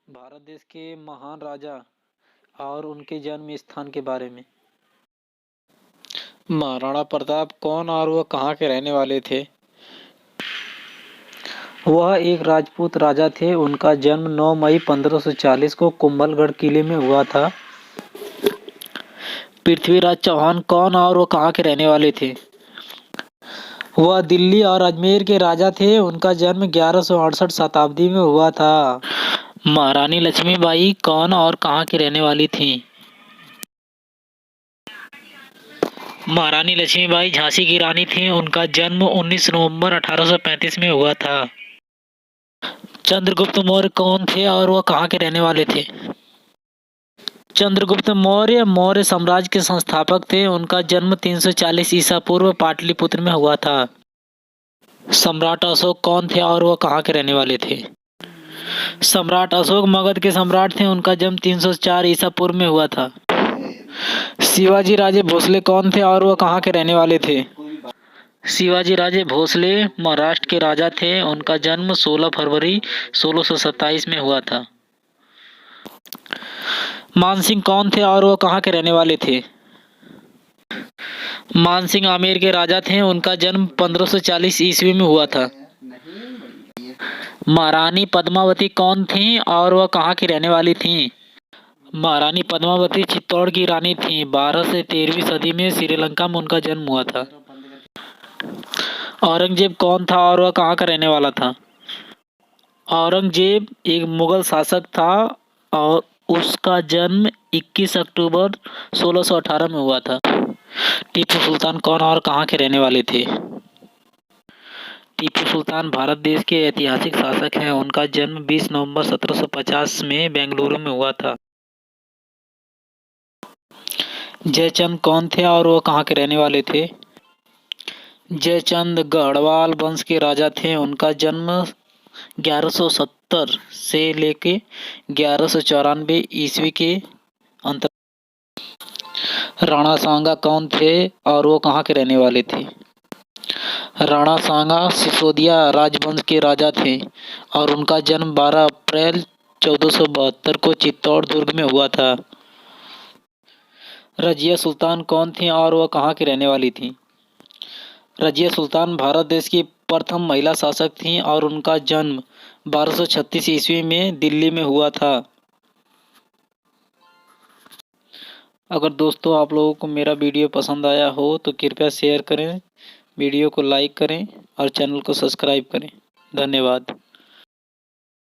भारत देश के महान राजा और उनके जन्म स्थान के बारे में। महाराणा प्रताप कौन और वह कहाँ के रहने वाले थे? वह एक राजपूत राजा थे। उनका जन्म 9 मई 1540 को कुंभलगढ़ किले में हुआ था। पृथ्वीराज चौहान कौन और वह कहाँ के रहने वाले थे? वह दिल्ली और अजमेर के राजा थे। उनका जन्म 1168 शताब्दी में हुआ था। महारानी लक्ष्मीबाई कौन और कहाँ की रहने वाली थीं? महारानी लक्ष्मीबाई झांसी की रानी थीं। उनका जन्म 19 नवंबर 1835 में हुआ था। चंद्रगुप्त मौर्य कौन थे और वह कहाँ के रहने वाले थे? चंद्रगुप्त मौर्य मौर्य साम्राज्य के संस्थापक थे। उनका जन्म 340 ईसा पूर्व पाटलिपुत्र में हुआ था। सम्राट अशोक कौन थे और वह कहाँ के रहने वाले थे? सम्राट अशोक मगध के सम्राट थे। उनका जन्म 304 ईसा पूर्व में हुआ था। शिवाजी राजे भोसले कौन थे और वह कहाँ के रहने वाले थे? शिवाजी राजे भोसले महाराष्ट्र के राजा थे। उनका जन्म 16 फरवरी 1627 में हुआ था। मानसिंह कौन थे और वह कहाँ के रहने वाले थे? मानसिंह आमेर के राजा थे। उनका जन्म 1540 ईस्वी में हुआ था। महारानी पद्मावती कौन थीं और वह कहाँ की रहने वाली थीं? महारानी पद्मावती चित्तौड़ की रानी थीं। 12 से 13वीं सदी में श्रीलंका में उनका जन्म हुआ था। औरंगजेब कौन था और वह कहाँ का रहने वाला था? औरंगजेब एक मुगल शासक था और उसका जन्म 21 अक्टूबर 1618 में हुआ था। टीपू सुल्तान कौन और कहाँ के रहने वाले थे? टीपू सुल्तान भारत देश के ऐतिहासिक शासक हैं। उनका जन्म 20 नवंबर 1750 में बेंगलुरु में हुआ था। जयचंद कौन थे और वह कहाँ के रहने वाले थे? जयचंद गढ़वाल वंश के राजा थे। उनका जन्म 1170 से लेके 1194 ईस्वी के अंतर। राणा सांगा कौन थे और वो कहाँ के रहने वाले थे? राणा सांगा सिसोदिया राजवंश के राजा थे और उनका जन्म 12 अप्रैल 1472 को चित्तौड़ दुर्ग में हुआ था। रजिया सुल्तान कौन थी और वह कहाँ की रहने वाली थी? रजिया सुल्तान भारत देश की प्रथम महिला शासक थीं और उनका जन्म 1236 ईस्वी में दिल्ली में हुआ था। अगर दोस्तों आप लोगों को मेरा वीडियो पसंद आया हो तो कृपया शेयर करें, वीडियो को लाइक करें और चैनल को सब्सक्राइब करें। धन्यवाद।